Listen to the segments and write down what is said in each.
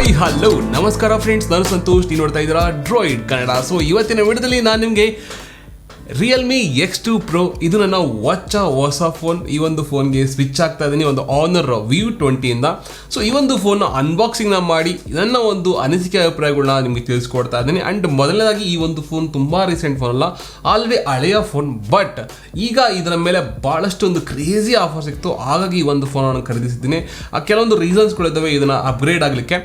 Hi hello ನಮಸ್ಕಾರ friends, ನಾನು ಸಂತೋಷ್. ನೀವು ನೋಡ್ತಾ ಇದ್ದೀರಾ ಡ್ರಾಯ್ಡ್ ಕನ್ನಡ. ಸೊ ಇವತ್ತಿನ ವಿಡಿಯೋದಲ್ಲಿ ನಾನು ನಿಮಗೆ Realme X2 Pro ಇದು ನನ್ನ ಹೊಸ ಫೋನ್. ಈ ಒಂದು ಫೋನ್ಗೆ ಸ್ವಿಚ್ ಆಗ್ತಾ ಇದ್ದೀನಿ ಒಂದು ಆನರ್ V20 ಇಂದ. ಸೊ ಈ ಒಂದು ಫೋನ್ನ ಅನ್ಬಾಕ್ಸಿಂಗ್ನ ಮಾಡಿ ನನ್ನ ಒಂದು ಅನಿಸಿಕೆ ಅಭಿಪ್ರಾಯಗಳನ್ನ ನಿಮಗೆ ತಿಳಿಸ್ಕೊಡ್ತಾ ಇದ್ದೀನಿ. ಆ್ಯಂಡ್ ಮೊದಲನೇದಾಗಿ ಈ ಒಂದು ಫೋನ್ ತುಂಬ ರೀಸೆಂಟ್ ಫೋನ್ ಅಲ್ಲ, ಆಲ್ರೆಡಿ ಹಳೆಯ ಫೋನ್. ಬಟ್ ಈಗ ಇದರ ಮೇಲೆ ಭಾಳಷ್ಟು ಒಂದು ಕ್ರೇಜಿ ಆಫರ್ ಸಿಕ್ತು, ಹಾಗಾಗಿ ಈ ಒಂದು ಫೋನನ್ನು ಖರೀದಿಸಿದ್ದೀನಿ. ಕೆಲವೊಂದು ರೀಸನ್ಸ್ಗಳಿದ್ದಾವೆ ಇದನ್ನು ಅಪ್ಗ್ರೇಡ್ ಆಗಲಿಕ್ಕೆ.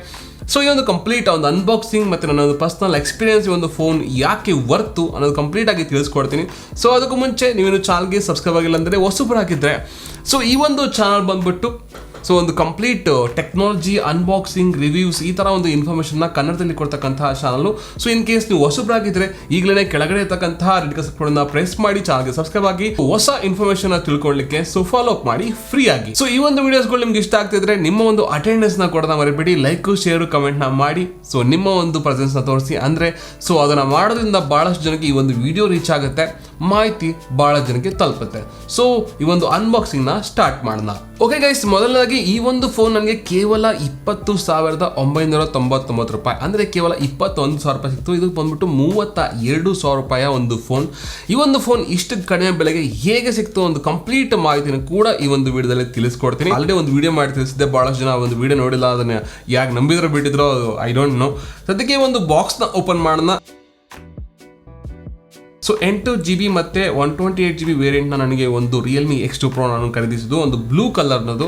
ಸೊ ಈ ಒಂದು ಕಂಪ್ಲೀಟ್ ಒಂದು ಅನ್ಬಾಕ್ಸಿಂಗ್ ಮತ್ತು ನನ್ನ ಒಂದು ಪರ್ಸ್ನಲ್ ಎಕ್ಸ್ಪೀರಿಯನ್ಸ್ ಈ ಒಂದು ಫೋನ್ ಯಾಕೆ ವರ್ತು ಅನ್ನೋದು ಕಂಪ್ಲೀಟ್ ಆಗಿ ತಿಳಿಸ್ಕೊಡ್ತೀನಿ. ಸೊ ಅದಕ್ಕೂ ಮುಂಚೆ ನೀವೇನು ಚಾನಲ್ಗೆ ಸಬ್ಸ್ಕ್ರೈಬ್ ಆಗಿಲ್ಲ ಅಂದರೆ ಹೊಸಬರು ಹಾಕಿದ್ರೆ, ಸೊ ಈ ಒಂದು ಚಾನಲ್ ಬಂದ್ಬಿಟ್ಟು ಸೊ ಒಂದು ಕಂಪ್ಲೀಟ್ ಟೆಕ್ನಾಲಜಿ ಅನ್ಬಾಕ್ಸಿಂಗ್ ರಿವ್ಯೂಸ್ ಈ ಥರ ಒಂದು ಇನ್ಫಾರ್ಮೇಷನ್ನ ಕನ್ನಡದಲ್ಲಿ ಕೊಡ್ತಕ್ಕಂತಹ ಚಾನಲು. ಸೊ ಇನ್ ಕೇಸ್ ನೀವು ಹೊಸಬರಾಗಿದ್ದರೆ ಈಗಲೇ ಕೆಳಗಡೆ ಇರ್ತಕ್ಕಂತಹ ರೆಡ್ ಕಲರ್ ಪ್ರೆಸ್ ಮಾಡಿ ಚಾನಲ್ಗೆ ಸಬ್ಸ್ಕ್ರೈಬ್ ಆಗಿ ಹೊಸ ಇನ್ಫಾರ್ಮೇಷನ್ ತಿಳ್ಕೊಳ್ಳಿಕ್ಕೆ ಸೊ ಫಾಲೋ ಅಪ್ ಮಾಡಿ ಫ್ರೀ ಆಗಿ. ಸೊ ಈ ಒಂದು ವಿಡಿಯೋಸ್ಗಳು ನಿಮ್ಗೆ ಇಷ್ಟ ಆಗ್ತಿದ್ರೆ ನಿಮ್ಮ ಒಂದು ಅಟೆಂಡೆನ್ಸ್ನ ಕೊಡೋದ ಮರಿಬೇಡಿ, ಲೈಕ್ ಶೇರ್ ಕಮೆಂಟ್ನ ಮಾಡಿ ಸೊ ನಿಮ್ಮ ಒಂದು ಪ್ರೆಸೆನ್ಸ್ನ ತೋರಿಸಿ. ಅಂದರೆ ಸೊ ಅದನ್ನು ಮಾಡೋದ್ರಿಂದ ಭಾಳಷ್ಟು ಜನಕ್ಕೆ ಈ ಒಂದು ವಿಡಿಯೋ ರೀಚ್ ಆಗುತ್ತೆ, ಮಾಹಿತಿ ಭಾಳ ಜನಕ್ಕೆ ತಲುಪುತ್ತೆ. ಸೊ ಈ ಒಂದು ಅನ್ಬಾಕ್ಸಿಂಗ್ನ ಸ್ಟಾರ್ಟ್ ಮಾಡೋಣ. ಓಕೆ ಗೈಸ್, ಮೊದಲನೇದಾಗಿ ಈ ಒಂದು ಫೋನ್ ನನಗೆ ಕೇವಲ 20,999 ರೂಪಾಯಿ, ಅಂದರೆ ಕೇವಲ 21,000 ರೂಪಾಯಿ ಸಿಕ್ತು. ಇದಕ್ಕೆ ಬಂದ್ಬಿಟ್ಟು 32,000 ರೂಪಾಯಿಯ ಒಂದು ಫೋನ್. ಈ ಒಂದು ಫೋನ್ ಇಷ್ಟು ಕಡಿಮೆ ಬೆಲೆಗೆ ಹೇಗೆ ಸಿಕ್ತು ಒಂದು ಕಂಪ್ಲೀಟ್ ಮಾಹಿತಿನ ಕೂಡ ಈ ಒಂದು ವಿಡಿಯೋದಲ್ಲಿ ತಿಳಿಸ್ಕೊಡ್ತೀನಿ. ಆಲ್ರೆಡಿ ಒಂದು ವಿಡಿಯೋ ಮಾಡಿ ತಿಳಿಸಿದ್ದೆ, ಭಾಳಷ್ಟು ಜನ ಒಂದು ವಿಡಿಯೋ ನೋಡಿಲ್ಲ, ಅದನ್ನ ಯಾಕೆ ನಂಬಿದ್ರು ಬಿಟ್ಟಿದ್ರು ಐ ಡೋಂಟ್ ನೋ. ಸದ್ಯಕ್ಕೆ ಒಂದು ಬಾಕ್ಸ್ನ ಓಪನ್ ಮಾಡೋಣ. ಸೊ 8GB ಮತ್ತು 128GB ವೇರಿಯಂಟ್ನ ನನಗೆ ಒಂದು Realme X2 Pro ನಾನು ಖರೀದಿಸಿದ್ದು, ಒಂದು ಬ್ಲೂ ಕಲರ್ನದು.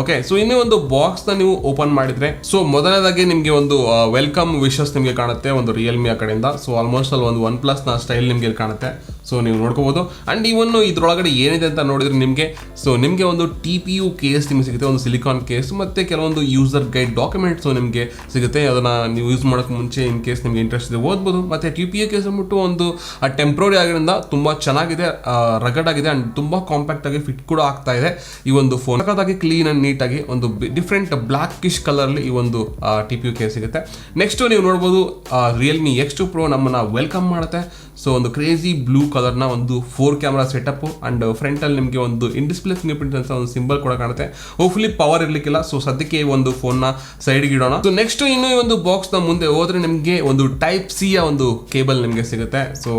ಓಕೆ, ಸೊ ಇನ್ನೂ ಒಂದು ಬಾಕ್ಸ್ನ ನೀವು ಓಪನ್ ಮಾಡಿದರೆ ಸೊ ಮೊದಲನೇದಾಗಿ ನಿಮಗೆ ಒಂದು ವೆಲ್ಕಮ್ ವಿಶಸ್ ನಿಮಗೆ ಕಾಣುತ್ತೆ ಒಂದು Realme ಆ ಕಡೆಯಿಂದ. ಸೊ ಆಲ್ಮೋಸ್ಟ್ ಅಲ್ಲಿ ಒಂದು OnePlusನ ಸ್ಟೈಲ್ ನಿಮಗೆ ಕಾಣುತ್ತೆ, ಸೊ ನೀವು ನೋಡ್ಕೋಬೋದು. ಆ್ಯಂಡ್ ಇವನ್ನು ಇದರೊಳಗಡೆ ಏನಿದೆ ಅಂತ ನೋಡಿದ್ರೆ ನಿಮಗೆ ಒಂದು TPU ಕೇಸ್ ನಿಮಗೆ ಸಿಗುತ್ತೆ, ಒಂದು ಸಿಲಿಕಾನ್ ಕೇಸ್, ಮತ್ತು ಕೆಲವೊಂದು ಯೂಸರ್ ಗೈಡ್ ಡಾಕ್ಯುಮೆಂಟ್ಸು ನಿಮಗೆ ಸಿಗುತ್ತೆ. ಅದನ್ನು ನೀವು ಯೂಸ್ ಮಾಡೋಕ್ಕೆ ಮುಂಚೆ ಇನ್ ಕೇಸ್ ನಿಮಗೆ ಇಂಟ್ರೆಸ್ಟ್ ಇದೆ ಓದ್ಬೋದು. ಮತ್ತು TPU ಕೇಸ್ ಅಂದ್ಬಿಟ್ಟು ಒಂದು ಟೆಂಪ್ರರಿ ಆಗಿರೋದ್ರಿಂದ ತುಂಬ ಚೆನ್ನಾಗಿದೆ, ರಗಡ್ ಆಗಿದೆ, ಆ್ಯಂಡ್ ತುಂಬ ಕಾಂಪ್ಯಾಕ್ಟ್ ಆಗಿ ಫಿಟ್ ಕೂಡ ಆಗ್ತಾ ಇದೆ. ಈ ಒಂದು ಫೋನ್ ಸಖತ್ತಾಗಿ ಕ್ಲೀನ್ ಆ್ಯಂಡ್ ನೀಟಾಗಿ ಒಂದು ಡಿಫ್ರೆಂಟ್ ಬ್ಲ್ಯಾಕಿಶ್ ಕಲರ್ಲಿ ಈ ಒಂದು TPU ಕೇಸ್ ಸಿಗುತ್ತೆ. ನೆಕ್ಸ್ಟು ನೀವು ನೋಡ್ಬೋದು Realme X2 Pro ನಮ್ಮನ್ನು ವೆಲ್ಕಮ್ ಮಾಡುತ್ತೆ. ಸೊ ಒಂದು ಕ್ರೇಜಿ ಬ್ಲೂ ಕಲರ್ನ ಒಂದು 4 ಕ್ಯಾಮ್ರಾ ಸೆಟಪ್, ಆ್ಯಂಡ್ ಫ್ರಂಟಲ್ಲಿ ನಿಮಗೆ ಒಂದು ಇನ್ ಡಿಸ್ಪ್ಲೇ ಫಿಂಗರ್ ಪ್ರಿಂಟ್ ಅಂತ ಒಂದು ಸಿಂಬಲ್ ಕೂಡ ಕಾಣುತ್ತೆ. ಹೋಪ್ಫುಲಿ ಪವರ್ ಇರಲಿಕ್ಕಿಲ್ಲ, ಸೊ ಸದ್ಯಕ್ಕೆ ಈ ಒಂದು ಫೋನ್ನ ಸೈಡ್ಗೆ ಇಡೋಣ. ಸೊ ನೆಕ್ಸ್ಟ್ ಇನ್ನೂ ಈ ಒಂದು ಬಾಕ್ಸ್ನ ಮುಂದೆ ಹೋದರೆ ನಿಮಗೆ ಒಂದು Type-C ಒಂದು ಕೇಬಲ್ ನಿಮಗೆ ಸಿಗುತ್ತೆ. ಸೊ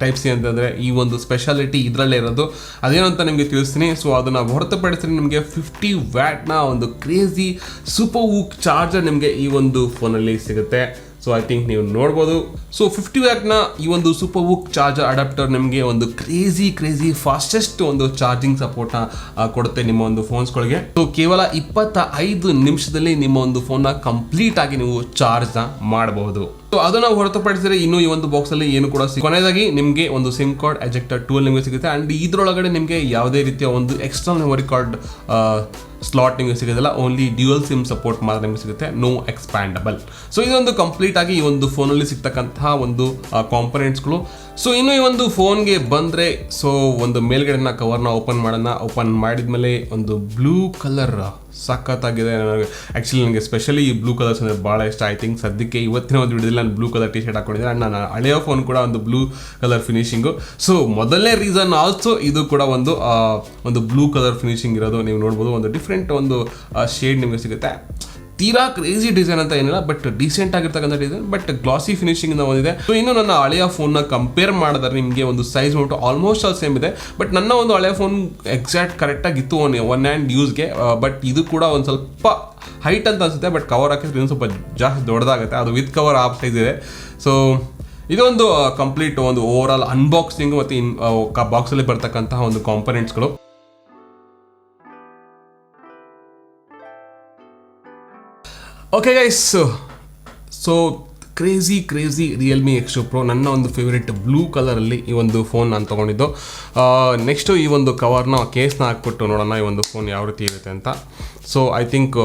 Type-C ಅಂತಂದರೆ ಈ ಒಂದು ಸ್ಪೆಷಾಲಿಟಿ ಇದರಲ್ಲೇ ಇರೋದು, ಅದೇನು ಅಂತ ನಿಮಗೆ ತಿಳಿಸ್ತೀನಿ. ಸೊ ಅದನ್ನು ಹೊರತುಪಡಿಸಿ ನಿಮಗೆ 50 ವ್ಯಾಟ್ನ ಒಂದು ಕ್ರೇಜಿ ಸೂಪರ್ ವೂಕ್ ಚಾರ್ಜರ್ ನಿಮಗೆ ಈ ಒಂದು ಫೋನಲ್ಲಿ ಸಿಗುತ್ತೆ. ಸೊ ಐ ಥಿಂಕ್ ನೀವು ನೋಡ್ಬೋದು. ಸೊ 50 ವ್ಯಾಟ್ನ ಈ ಒಂದು ಸೂಪರ್ ವೂಕ್ ಚಾರ್ಜರ್ ಅಡಾಪ್ಟರ್ ನಿಮಗೆ ಒಂದು ಕ್ರೇಜಿ ಫಾಸ್ಟೆಸ್ಟ್ ಒಂದು ಚಾರ್ಜಿಂಗ್ ಸಪೋರ್ಟ್ನ ಕೊಡುತ್ತೆ ನಿಮ್ಮ ಒಂದು ಫೋನ್ಸ್ಗಳಿಗೆ. ಸೊ ಕೇವಲ 25 ನಿಮಿಷದಲ್ಲಿ ನಿಮ್ಮ ಒಂದು ಫೋನ್ನ ಕಂಪ್ಲೀಟ್ ಆಗಿ ನೀವು ಚಾರ್ಜ್ನ ಮಾಡಬಹುದು. ಸೊ ಅದನ್ನು ಹೊರತುಪಡಿಸಿದರೆ ಇನ್ನು ಈ ಒಂದು ಬಾಕ್ಸಲ್ಲಿ ಏನು ಕೂಡ ಕೊನೆಯದಾಗಿ ನಿಮಗೆ ಒಂದು ಸಿಮ್ ಕಾರ್ಡ್ ಎಜೆಕ್ಟರ್ ಟೂಲ್ ನಿಮಗೆ ಸಿಗುತ್ತೆ. ಆ್ಯಂಡ್ ಇದರೊಳಗಡೆ ನಿಮಗೆ ಯಾವುದೇ ರೀತಿಯ ಒಂದು ಎಕ್ಸ್ಟರ್ನಲ್ ಮೆಮೊರಿ ಕಾರ್ಡ್ ಸ್ಲಾಟ್ ನಿಮಗೆ ಸಿಗೋದಿಲ್ಲ, ಓನ್ಲಿ ಡ್ಯೂಯಲ್ ಸಿಮ್ ಸಪೋರ್ಟ್ ಮಾತ್ರ ನಿಮಗೆ ಸಿಗುತ್ತೆ, ನೋ ಎಕ್ಸ್ಪ್ಯಾಂಡಬಲ್. ಸೊ ಇದೊಂದು ಕಂಪ್ಲೀಟ್ ಆಗಿ ಈ ಒಂದು ಫೋನಲ್ಲಿ ಸಿಗ್ತಕ್ಕಂತಹ ಒಂದು ಕಾಂಪೊನೆಂಟ್ಸ್ಗಳು. ಸೊ ಇನ್ನು ಈ ಒಂದು ಫೋನ್ಗೆ ಬಂದರೆ ಸೊ ಒಂದು ಮೇಲ್ಗಡೆನ ಕವರ್ನ ಓಪನ್ ಮಾಡೋಣ. ಓಪನ್ ಮಾಡಿದ್ಮೇಲೆ ಒಂದು ಬ್ಲೂ ಕಲರ್ ಸಖತ್ತಾಗಿದೆ. ಆ್ಯಕ್ಚುಲಿ ನನಗೆ ಸ್ಪೆಷಲಿ ಈ ಬ್ಲೂ ಕಲರ್ಸ್ ಅಂದರೆ ಭಾಳ ಇಷ್ಟ. ಐ ಥಿಂಕ್ ಸದ್ಯಕ್ಕೆ ಇವತ್ತಿನ ಒಂದು ವಿಡಿಯೋದಲ್ಲಿ ನಾನು ಬ್ಲೂ ಕಲರ್ ಟಿ-ಶರ್ಟ್ ಹಾಕೊಂಡಿದ್ದೆ, ಆ್ಯಂಡ್ ನಾನು ಹಳೆಯ ಫೋನ್ ಕೂಡ ಒಂದು ಬ್ಲೂ ಕಲರ್ ಫಿನಿಶಿಂಗು. ಸೊ ಮೊದಲನೇ ರೀಸನ್ ಆಲ್ಸೋ ಇದು ಕೂಡ ಒಂದು ಬ್ಲೂ ಕಲರ್ ಫಿನಿಶಿಂಗ್ ಇರೋದು. ನೀವು ನೋಡ್ಬೋದು ಒಂದು ಡಿಫ್ರೆಂಟ್ ಒಂದು ಶೇಡ್ ನಿಮಗೆ ಸಿಗುತ್ತೆ. ತೀರಾ ಕ್ರೇಜಿ ಡಿಸೈನ್ ಅಂತ ಏನಿಲ್ಲ, ಬಟ್ ಡೀಸೆಂಟ್ ಆಗಿರ್ತಕ್ಕಂಥ ಡಿಸೈನ್, ಬಟ್ ಗ್ಲಾಸಿ ಫಿನಿಶಿಂಗ್ ಒಂದಿದೆ. ಸೊ ಇನ್ನು ನನ್ನ ಹಳೆಯ ಫೋನ್ನ ಕಂಪೇರ್ ಮಾಡಿದ್ರೆ ನಿಮಗೆ ಒಂದು size note almost all same ಇದೆ. ಬಟ್ ನನ್ನ ಒಂದು ಹಳೆಯ ಫೋನ್ ಎಕ್ಸಾಕ್ಟ್ ಕರೆಕ್ಟಾಗಿತ್ತು ಒನ್ ಹ್ಯಾಂಡ್ ಯೂಸ್ಗೆ. ಬಟ್ ಇದು ಕೂಡ ಒಂದು ಸ್ವಲ್ಪ ಹೈಟ್ ಅಂತ ಅನಿಸುತ್ತೆ, ಬಟ್ ಕವರ್ ಹಾಕಿದ್ರೆ ಇನ್ನೂ ಸ್ವಲ್ಪ ಜಾಸ್ತಿ ದೊಡ್ಡದಾಗುತ್ತೆ. ಅದು ವಿತ್ ಕವರ್ ಆಫ್ ಸೈಜ್ ಇದೆ. ಸೊ ಇದೊಂದು ಕಂಪ್ಲೀಟ್ ಒಂದು ಓವರ್ ಆಲ್ ಅನ್ಬಾಕ್ಸಿಂಗ್ ಮತ್ತು ಬಾಕ್ಸಲ್ಲಿ ಬರ್ತಕ್ಕಂತಹ ಒಂದು ಕಾಂಪೊನೆಂಟ್ಸ್ಗಳು. Okay guys, so crazy Realme X2 Pro ನನ್ನ ಒಂದು ಫೇವ್ರೆಟ್ ಬ್ಲೂ ಕಲರಲ್ಲಿ ಈ ಒಂದು ಫೋನ್ ನಾನು ತೊಗೊಂಡಿದ್ದು. ನೆಕ್ಸ್ಟು ಈ ಒಂದು ಕವರ್ನ ಕೇಸ್ನ ಹಾಕ್ಬಿಟ್ಟು ನೋಡೋಣ ಈ ಒಂದು ಫೋನ್ ಯಾವ ರೀತಿ ಇರುತ್ತೆ ಅಂತ. ಸೊ ಐ ಥಿಂಕ್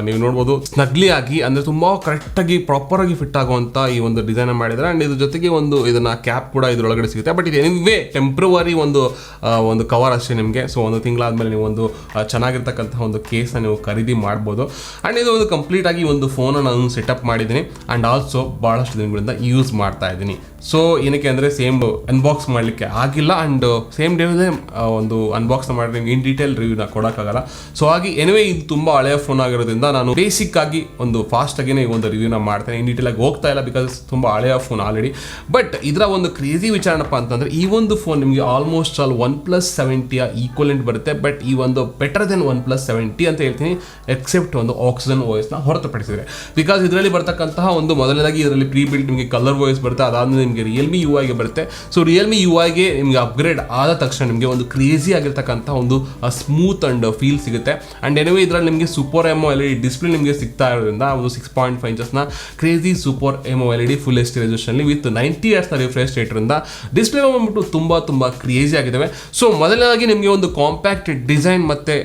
ನೀವು ನೋಡ್ಬೋದು ಸ್ನಗ್ಲಿ ಆಗಿ, ಅಂದರೆ ತುಂಬ ಕರೆಕ್ಟಾಗಿ ಪ್ರಾಪರಾಗಿ ಫಿಟ್ ಆಗುವಂಥ ಈ ಒಂದು ಡಿಸೈನ್ ಮಾಡಿದ್ದಾರೆ. ಆ್ಯಂಡ್ ಇದ್ರ ಜೊತೆಗೆ ಇದನ್ನು ಕ್ಯಾಪ್ ಕೂಡ ಇದರೊಳಗಡೆ ಸಿಗುತ್ತೆ. ಬಟ್ ಇದು ಎನಿವೇ ಟೆಂಪ್ರವರಿ ಒಂದು ಕವರ್ ಅಷ್ಟೇ ನಿಮಗೆ. ಸೊ ಒಂದು ತಿಂಗಳಾದಮೇಲೆ ನೀವು ಒಂದು ಚೆನ್ನಾಗಿರ್ತಕ್ಕಂಥ ಒಂದು ಕೇಸ್ನ ನೀವು ಖರೀದಿ ಮಾಡ್ಬೋದು. ಆ್ಯಂಡ್ ಇದು ಒಂದು ಕಂಪ್ಲೀಟಾಗಿ ಒಂದು ಫೋನನ್ನು ನಾನು ಸೆಟಪ್ ಮಾಡಿದ್ದೀನಿ, ಆ್ಯಂಡ್ ಆಲ್ಸೋ ಭಾಳಷ್ಟು ದಿನಗಳಿಂದ ಯೂಸ್ ಮಾಡ್ತಾ ಇದ್ದೀನಿ. ಸೊ ಏನಕ್ಕೆ ಅಂದರೆ ಸೇಮ್ ಅನ್ಬಾಕ್ಸ್ ಮಾಡಲಿಕ್ಕೆ ಆಗಿಲ್ಲ ಆ್ಯಂಡ್ ಸೇಮ್ ಡೇನೇ ಒಂದು ಅನ್ಬಾಕ್ಸ್ ಮಾಡಿ ನಿಮ್ಗೆ ಇನ್ ಡೀಟೇಲ್ ರಿವ್ಯೂನ ಕೊಡೋಕ್ಕಾಗಲ್ಲ. ಸೊ ಹಾಗೆ ಎನಿವೇ ಇದು ತುಂಬ ಹಳೆಯ ಫೋನ್ ಆಗಿರೋದ್ರಿಂದ ನಾನು ಬೇಸಿಕ್ ಆಗಿ ಒಂದು ಫಾಸ್ಟಾಗಿಯೇ ಈ ಒಂದು ರಿವ್ಯೂನ ಮಾಡ್ತೇನೆ, ಇನ್ ಡೀಟೇಲಾಗಿ ಹೋಗ್ತಾ ಇಲ್ಲ ಬಿಕಾಸ್ ತುಂಬ ಹಳೆಯ ಫೋನ್ ಆಲ್ರೆಡಿ. ಬಟ್ ಇದರ ಒಂದು ಕ್ರೇಜಿ ವಿಚಾರಣಪ್ಪ ಅಂತಂದರೆ ಈ ಒಂದು ಫೋನ್ ನಿಮಗೆ ಆಲ್ಮೋಸ್ಟ್ ಆಲ್ OnePlus 70 ಈಕ್ವಲೆಂಟ್ ಬರುತ್ತೆ. ಬಟ್ ಈ ಒಂದು ಬೆಟರ್ ದೆನ್ OnePlus 70 ಅಂತ ಹೇಳ್ತೀನಿ, ಎಕ್ಸೆಪ್ಟ್ ಒಂದು ಆಕ್ಸಿಜನ್ ವಾಯ್ಸ್ನ ಹೊರತುಪಡಿಸಿದರೆ. ಬಿಕಾಸ್ ಇದರಲ್ಲಿ ಬರ್ತಕ್ಕಂತಹ ಒಂದು ಮೊದಲನೇದಾಗಿ ಇದರಲ್ಲಿ ಪ್ರೀ ಬಿಲ್ಟ್ ನಿಮಗೆ ಕಲರ್ ವಾಯ್ಸ್ ಬರುತ್ತೆ, ಅದಾದಮೇಲೆ ನಿಮಗೆ Realme UI ಬರುತ್ತೆ. ಸೊ Realme UI ನಿಮಗೆ ಅಪ್ಗ್ರೇಡ್ ಆದ ತಕ್ಷಣ ನಿಮಗೆ ಒಂದು ಕ್ರೇಜಿ ಆಗಿರ್ತಕ್ಕಂಥ ಒಂದು ಸ್ಮೂತ್ ಅಂಡ್ ಫೀಲ್ ಸಿಗುತ್ತೆ. ಅಂಡ್ ಎನಿವೇ ಇದರಲ್ಲಿ ನಿಮಗೆ ಸೂಪರ್ AMOLED ಡಿಸ್ಪ್ಲೇ ನಿಮಗೆ ಸಿಗ್ತಾ ಇರೋದ್ರಿಂದ ಒಂದು 6.5 ಇಂಚಸ್ನ crazy super AMOLED full HD resolution with 90 Hz refresh rate ಇಂದ ಡಿಸ್ಪ್ಲೇ ಬಂದ್ಬಿಟ್ಟು ತುಂಬ ಕ್ರೇಜಿ ಆಗಿದ್ದಾವೆ. ಸೊ ಮೊದಲನೇದಾಗಿ ನಿಮಗೆ ಒಂದು ಕಾಂಪ್ಯಾಕ್ಟ್ ಡಿಸೈನ್ ಮತ್ತು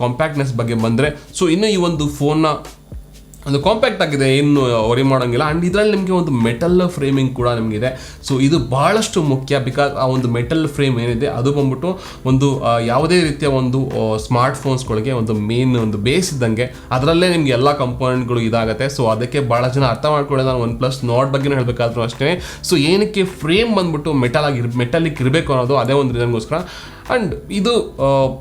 ಕಾಂಪ್ಯಾಕ್ಟ್ನೆಸ್ ಬಗ್ಗೆ ಬಂದರೆ, ಸೊ ಇನ್ನು ಈ ಒಂದು ಫೋನ್ನ ಒಂದು ಕಾಂಪ್ಯಾಕ್ಟ್ ಆಗಿದೆ, ಏನು ವರಿ ಮಾಡೋಂಗಿಲ್ಲ. ಆ್ಯಂಡ್ ಇದರಲ್ಲಿ ನಿಮಗೆ ಒಂದು ಮೆಟಲ್ ಫ್ರೇಮಿಂಗ್ ಕೂಡ ನಿಮಗಿದೆ. ಸೊ ಇದು ಬಹಳಷ್ಟು ಮುಖ್ಯ, ಬಿಕಾಸ್ ಆ ಒಂದು ಮೆಟಲ್ ಫ್ರೇಮ್ ಏನಿದೆ ಅದು ಬಂದ್ಬಿಟ್ಟು ಒಂದು ಯಾವುದೇ ರೀತಿಯ ಒಂದು ಸ್ಮಾರ್ಟ್ ಫೋನ್ಸ್ಗಳಿಗೆ ಒಂದು ಮೇನ್ ಒಂದು ಬೇಸ್ ಇದ್ದಂಗೆ, ಅದರಲ್ಲೇ ನಿಮಗೆ ಎಲ್ಲ ಕಂಪೋನೆಂಟ್ಗಳು ಇದಾಗುತ್ತೆ. ಸೊ ಅದಕ್ಕೆ ಭಾಳ ಜನ ಅರ್ಥ ಮಾಡ್ಕೊಳ್ಳಿ. ನಾನು OnePlus Nord ಬಗ್ಗೆ ಹೇಳಬೇಕಾದ್ರೂ ಅಷ್ಟೇ. ಸೊ ಏನಕ್ಕೆ ಫ್ರೇಮ್ ಬಂದ್ಬಿಟ್ಟು ಮೆಟಲಿಕ್ ಇರಬೇಕು ಅನ್ನೋದು ಅದೇ ಒಂದು ರೀಸನ್ಗೋಸ್ಕರ. ಆ್ಯಂಡ್ ಇದು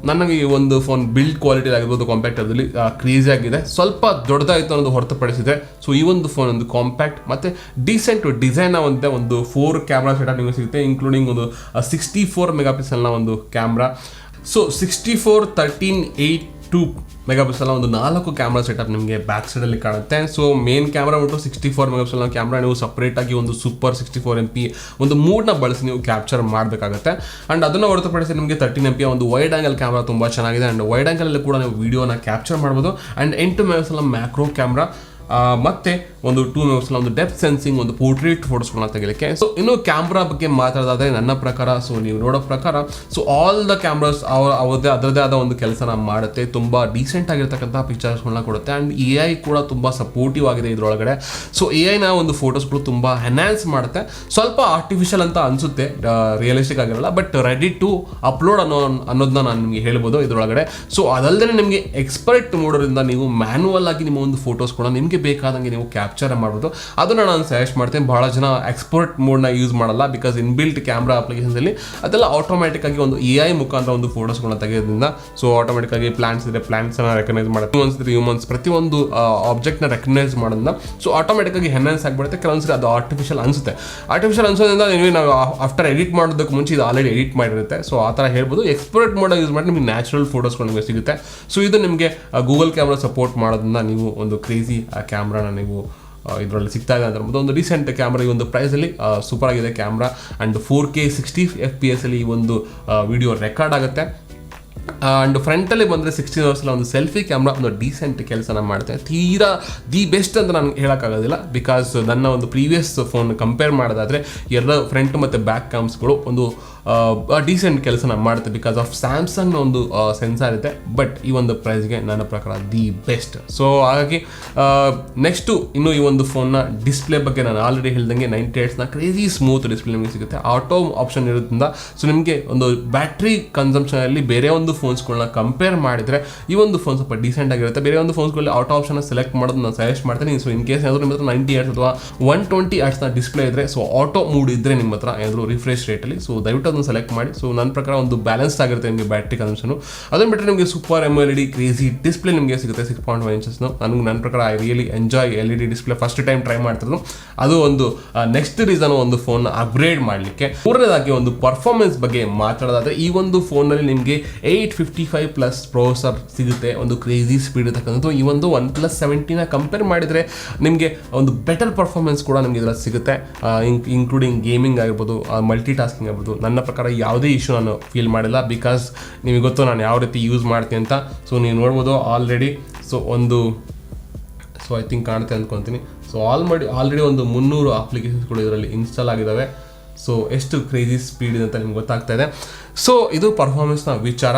ನನಗೆ ಈ ಒಂದು ಫೋನ್ ಬಿಲ್ಡ್ ಕ್ವಾಲಿಟಿ ಆಗಿರ್ಬೋದು ಕಾಂಪ್ಯಾಕ್ಟಲ್ಲಿ ಕ್ರೇಜಿ ಆಗಿದೆ. ಸ್ವಲ್ಪ ದೊಡ್ಡದಾಯಿತು ಅನ್ನೋದು ಹೊರತುಪಡಿಸಿದೆ. ಸೊ ಈ ಒಂದು ಫೋನ್ ಒಂದು ಕಾಂಪ್ಯಾಕ್ಟ್ ಮತ್ತು ಡೀಸೆಂಟ್ ಡಿಸೈನ್ ಒಂದು 4 ಕ್ಯಾಮ್ರಾ ಸೆಟಪ್ ನಿಮಗೆ ಸಿಗುತ್ತೆ, ಇನ್ಕ್ಲೂಡಿಂಗ್ ಒಂದು 64 ಮೆಗಾಪಿಕ್ಸೆಲ್ನ ಒಂದು ಕ್ಯಾಮ್ರಾ. ಸೊ 64, 13, 8, 2 ಮೆಗಾಪಿಕ್ಸೆಲ್ನ ಒಂದು 4 ಕ್ಯಾಮ್ರಾ ಸೆಟಪ್ ನಿಮಗೆ ಬ್ಯಾಕ್ ಸೈಡಲ್ಲಿ ಕಾಣುತ್ತೆ. ಸೊ ಮೇನ್ ಕ್ಯಾಮ್ರಾ ಬಿಟ್ಟು 64 ಮೆಗಾಪಿಕ್ಸೆಲ್ನ ಕ್ಯಾಮ್ರಾ ನೀವು ಸಪ್ರೇಟಾಗಿ ಒಂದು ಸೂಪರ್ 64MP ಒಂದು ಮೂಡ್ನ ಬಳಸಿ ನೀವು ಕ್ಯಾಪ್ಚರ್ ಮಾಡಬೇಕಾಗುತ್ತೆ. ಆ್ಯಂಡ್ ಅದನ್ನು ಹೊರತುಪಡಿಸಿ ನಿಮಗೆ 13MP ಒಂದು ವೈಡ್ ಆ್ಯಂಗಲ್ ಕ್ಯಾಮ್ರಾ ತುಂಬ ಚೆನ್ನಾಗಿದೆ. ಆ್ಯಂಡ್ ವೈಡ್ ಆ್ಯಂಗಲಲ್ಲಿ ಕೂಡ ನೀವು ವೀಡಿಯೋನ ಕ್ಯಾಪ್ಚರ್ ಮಾಡ್ಬೋದು. ಆ್ಯಂಡ್ 8 ಮೆಗಾಪಿಕ್ಸೆಲ್ನ ಮ್ಯಾಕ್ರೋ ಕ್ಯಾಮ್ರಾ ಮತ್ತು ಒಂದು 2 ಮೆಗಾಪಿಕ್ಸೆಲ್ ಒಂದು ಡೆಪ್ತ್ ಸೆನ್ಸಿಂಗ್ ಒಂದು ಪೋರ್ಟ್ರೇಟ್ ಫೋಟೋಸ್ಗಳನ್ನ ತೆಗಿಲಿಕ್ಕೆ. ಸೊ ಇನ್ನು ಕ್ಯಾಮ್ರಾ ಬಗ್ಗೆ ಮಾತಾಡೋದಾದರೆ ನನ್ನ ಪ್ರಕಾರ, ಸೊ ನೀವು ನೋಡೋ ಪ್ರಕಾರ, ಸೊ ಆಲ್ ದ ಕ್ಯಾಮ್ರಾಸ್ ಅದರದೇ ಆದ ಒಂದು ಕೆಲಸನ ಮಾಡುತ್ತೆ, ತುಂಬ ಡೀಸೆಂಟ್ ಆಗಿರ್ತಕ್ಕಂಥ ಪಿಕ್ಚರ್ಸ್ಗಳನ್ನ ಕೊಡುತ್ತೆ. ಆ್ಯಂಡ್ AI ಕೂಡ ತುಂಬ ಸಪೋರ್ಟಿವ್ ಆಗಿದೆ ಇದರೊಳಗಡೆ. ಸೊ AI ಒಂದು ಫೋಟೋಸ್ಗಳು ತುಂಬ ಎನ್ಹ್ಯಾನ್ಸ್ ಮಾಡುತ್ತೆ. ಸ್ವಲ್ಪ ಆರ್ಟಿಫಿಷಿಯಲ್ ಅಂತ ಅನಿಸುತ್ತೆ, ರಿಯಲಿಸ್ಟಿಕ್ ಆಗಿರಲ್ಲ, ಬಟ್ ರೆಡಿ ಟು ಅಪ್ಲೋಡ್ ಅನ್ನೋದನ್ನ ನಾನು ನಿಮಗೆ ಹೇಳ್ಬೋದು ಇದರೊಳಗಡೆ. ಸೊ ಅದಲ್ಲದೆ ನಿಮಗೆ ಎಕ್ಸ್ಪರ್ಟ್ ಮೋಡೋದ್ರಿಂದ ನೀವು ಮ್ಯಾನ್ಯುವಲ್ ಆಗಿ ನಿಮ್ಮ ಒಂದು ಫೋಟೋಸ್ ಕೂಡ ನಿಮಗೆ ಬೇಕಾದಂಗೆ ನೀವು ಕ್ಯಾಪ್ಚರ್ ಮಾಡ್ಬೋದು. ಅದನ್ನು ನಾನು ಸಜೆಸ್ಟ್ ಮಾಡ್ತೇನೆ. ಭಾಳ ಜನ ಎಕ್ಸ್ಪರ್ಟ್ ಮೋಡ್ನ ಯೂಸ್ ಮಾಡಲ್ಲ, ಬಿಕಾಸ್ ಇನ್ಬಿಲ್ಟ್ ಕ್ಯಾಮ್ರಾ ಅಪ್ಲಿಕೇಶನ್ಸಲ್ಲಿ ಅದೆಲ್ಲ ಆಟೋಮ್ಯಾಟಿಕ್ ಆಗಿ ಒಂದು AI ಮುಖಾಂತರ ಒಂದು ಫೋಟೋಸ್ಗಳನ್ನ ತೆಗೆಯೋದ್ರಿಂದ ಸೊ ಆಟೋಮೆಟಿಕ್ ಆಗಿ ಪ್ಲಾಂಟ್ಸ್ ಇದೆ, ಪ್ಲಾಂಟ್ಸನ್ನು ರೆಕಗ್ನೈಸ್ ಮಾಡುತ್ತೆ, ಹ್ಯೂಮನ್ಸ್ ಪ್ರತಿಯೊಂದು ಆಬ್ಜೆಕ್ಟ್ನ ರೆಕಗ್ನೈಸ್ ಮಾಡೋದ್ರಿಂದ ಸೊ ಆಟೋಮೆಟಿಕ್ ಆಗಿ ಎನ್ಹ್ಯಾನ್ಸ್ ಆಗಿಬಿಡುತ್ತೆ. ಕೆಲವೊಂದ್ಸರಿ ಅದು ಆರ್ಟಿಫಿಷಿಯಲ್ ಅನ್ಸೋದ್ರಿಂದ ನಾವು ಆಫ್ಟರ್ ಎಡಿಟ್ ಮಾಡೋದಕ್ಕೆ ಮುಂಚೆ ಇದು ಆಲ್ರೆಡಿ ಎಡಿಟ್ ಮಾಡಿರುತ್ತೆ. ಸೊ ಆ ಥರ ಹೇಳ್ಬೋದು. ಎಕ್ಸ್ಪರ್ಟ್ ಮೋಡ್ ಯೂಸ್ ಮಾಡಿ ನಿಮಗೆ ನ್ಯಾಚುರಲ್ ಫೋಟೋಸ್ಗಳು ನಿಮಗೆ ಸಿಗುತ್ತೆ. ಸೊ ಇದು ನಿಮಗೆ ಗೂಗಲ್ ಕ್ಯಾಮ್ರಾ ಸಪೋರ್ಟ್ ಮಾಡೋದ್ರಿಂದ ನೀವು ಒಂದು ಕ್ರೇಜಿ ಕ್ಯಾಮ್ರಾನ ನೀವು ಇದರಲ್ಲಿ ಸಿಗ್ತಾ ಇದೆ ಅಂತ ಒಂದು ರೀಸೆಂಟ್ ಕ್ಯಾಮ್ರಾ ಈ ಒಂದು ಪ್ರೈಸಲ್ಲಿ ಸೂಪರ್ ಆಗಿದೆ ಕ್ಯಾಮ್ರಾ. ಆ್ಯಂಡ್ 4K 60 FPS ಈ ಒಂದು ವಿಡಿಯೋ ರೆಕಾರ್ಡ್ ಆಗುತ್ತೆ. ಆ್ಯಂಡ್ ಫ್ರಂಟಲ್ಲಿ ಬಂದರೆ 16 ಅವರ್ಸಲ್ಲಿ ಒಂದು ಸೆಲ್ಫಿ ಕ್ಯಾಮ್ರಾ ಒಂದು ಡೀಸೆಂಟ್ ಕೆಲಸನ ಮಾಡುತ್ತೆ. ತೀರಾ ದಿ ಬೆಸ್ಟ್ ಅಂತ ನಾನು ಹೇಳೋಕ್ಕಾಗೋದಿಲ್ಲ, ಬಿಕಾಸ್ ನನ್ನ ಒಂದು ಪ್ರೀವಿಯಸ್ ಫೋನ್ ಕಂಪೇರ್ ಮಾಡೋದಾದರೆ ಎಲ್ಲ ಫ್ರಂಟ್ ಮತ್ತು ಬ್ಯಾಕ್ ಕ್ಯಾಮ್ಸ್ಗಳು ಒಂದು ಡೀಸೆಂಟ್ ಕೆಲಸನ ಮಾಡುತ್ತೆ ಬಿಕಾಸ್ ಆಫ್ ಸ್ಯಾಮ್ಸಂಗ್ನ ಒಂದು ಸೆನ್ಸಾರ್ ಇದೆ. ಬಟ್ ಈ ಒಂದು ಪ್ರೈಸ್ಗೆ ನನ್ನ ಪ್ರಕಾರ ದಿ ಬೆಸ್ಟ್. ಸೊ ಹಾಗಾಗಿ ನೆಕ್ಸ್ಟು ಇನ್ನು ಈ ಒಂದು ಫೋನ್ನ ಡಿಸ್ಪ್ಲೇ ಬಗ್ಗೆ ನಾನು ಆಲ್ರೆಡಿ ಹೇಳ್ದಂಗೆ 90 Hzನ ಕ್ರೇಜಿ ಸ್ಮೂತ್ ಡಿಸ್ಪ್ಲೇ ನಿಮಗೆ ಸಿಗುತ್ತೆ. ಆಟೋ ಆಪ್ಷನ್ ಇರೋದ್ರಿಂದ ಸೊ ನಿಮಗೆ ಒಂದು ಬ್ಯಾಟ್ರಿ ಕನ್ಸಂಪ್ಷನಲ್ಲಿ ಬೇರೆ ಒಂದು ಫೋನ್ಸ್ಗಳನ್ನ ಕಂಪೇರ್ ಮಾಡಿದರೆ ಈ ಒಂದು ಫೋನ್ ಸ್ವಲ್ಪ ಡೀಸೆಂಟ್ ಆಗಿರುತ್ತೆ. ಬೇರೆ ಒಂದು ಫೋನ್ಸ್ಗಳಲ್ಲಿ ಆಟೋ ಆಪ್ಷನ್ನ ಸೆಲೆಕ್ಟ್ ಮಾಡೋದು ನಾನು ಸಜೆಸ್ಟ್ ಮಾಡ್ತೀನಿ. ಸೊ ಇನ್ ಕೇಸ್ ಏನಾದರೂ ನಿಮ್ಮ ಹತ್ರ 90 Hz ಅಥವಾ 120 Hzನ ಡಿಸ್ಪ್ಲೇ ಇದ್ದರೆ, ಸೊ ಆಟೋ ಮೂಡ್ ಇದ್ದರೆ ನಿಮ್ಮ ಹತ್ರ ಏನಾದರೂ ರಿಫ್ರೆಶ್ ರೇಟಲ್ಲಿ, ಸೊ ದಯವಿಟ್ಟು ಅದನ್ನು ಸೆಲೆಕ್ಟ್ ಮಾಡಿ. ಸೊ ನನ್ನ ಪ್ರಕಾರ ಒಂದು ಬ್ಯಾಲೆನ್ಸ್ ಆಗಿರುತ್ತೆ ನಿಮಗೆ ಬ್ಯಾಟ್ರಿ ಕನ್ಸಂಪ್ಷನು. ಅದನ್ನು ಬಿಟ್ಟರೆ ನಿಮಗೆ ಸೂಪರ್ AMOLED ಕ್ರೇಜಿ ಡಿಸ್ಪ್ಲೇ ನಿಮಗೆ ಸಿಗುತ್ತೆ 6.5 ಇಂಚಸ್ನು. ನನ್ನ ಪ್ರಕಾರ I really enjoy LED display first time try ಮಾಡ್ತಿರೋದು. ಅದು ಒಂದು ನೆಕ್ಸ್ಟ್ ರೀಸನ್ ಒಂದು ಫೋನ್ ಅಪ್ಗ್ರೇಡ್ ಮಾಡಲಿಕ್ಕೆ. ಮೂರನೇದಾಗಿ ಒಂದು ಪರ್ಫಾರ್ಮೆನ್ಸ್ ಬಗ್ಗೆ ಮಾತಾಡೋದಾದರೆ ಈ ಒಂದು ಫೋನಲ್ಲಿ ನಿಮಗೆ 855+ ಪ್ರೊಸೆಸರ್ ಸಿಗುತ್ತೆ, ಒಂದು ಕ್ರೇಜಿ ಸ್ಪೀಡ್ ಇರತಕ್ಕಂಥದ್ದು. ಈ ಒಂದು OnePlus 70ನ ಕಂಪೇರ್ ಮಾಡಿದರೆ ನಿಮಗೆ ಒಂದು ಬೆಟರ್ ಪರ್ಫಾರ್ಮೆನ್ಸ್ ಕೂಡ ನಿಮಗೆ ಇದರಲ್ಲಿ ಸಿಗುತ್ತೆ, ಇನ್ಕ್ಲೂಡಿಂಗ್ ಗೇಮಿಂಗ್ ಆಗಿರ್ಬೋದು, ಮಲ್ಟಿ ಟಾಸ್ಕಿಂಗ್ ಆಗಿರ್ಬೋದು. ನನ್ನ ಪ್ರಕಾರ ಯಾವುದೇ ಇಶ್ಯೂ ನಾನು ಫೀಲ್ ಮಾಡಿಲ್ಲ, ಬಿಕಾಸ್ ನಿಮಗೆ ಗೊತ್ತು ನಾನು ಯಾವ ರೀತಿ ಯೂಸ್ ಮಾಡ್ತೀನಿ ಅಂತ. ಸೊ ನೀವು ನೋಡ್ಬೋದು ಆಲ್ರೆಡಿ ಸೊ ಐ ಥಿಂಕ್ ಕಾಣುತ್ತೆ ಅಂದ್ಕೊತೀನಿ. ಸೊ ಆಲ್ರೆಡಿ ಒಂದು 300 ಅಪ್ಲಿಕೇಶನ್ಸ್ಗಳು ಇದರಲ್ಲಿ ಇನ್ಸ್ಟಾಲ್ ಆಗಿದ್ದಾವೆ. ಸೊ ಎಷ್ಟು ಕ್ರೇಜಿ ಸ್ಪೀಡ್ ಇದೆ ಅಂತ ನಿಮ್ಗೆ ಗೊತ್ತಾಗ್ತಾ ಇದೆ. ಸೊ ಇದು ಪರ್ಫಾರ್ಮೆನ್ಸ್ನ ವಿಚಾರ.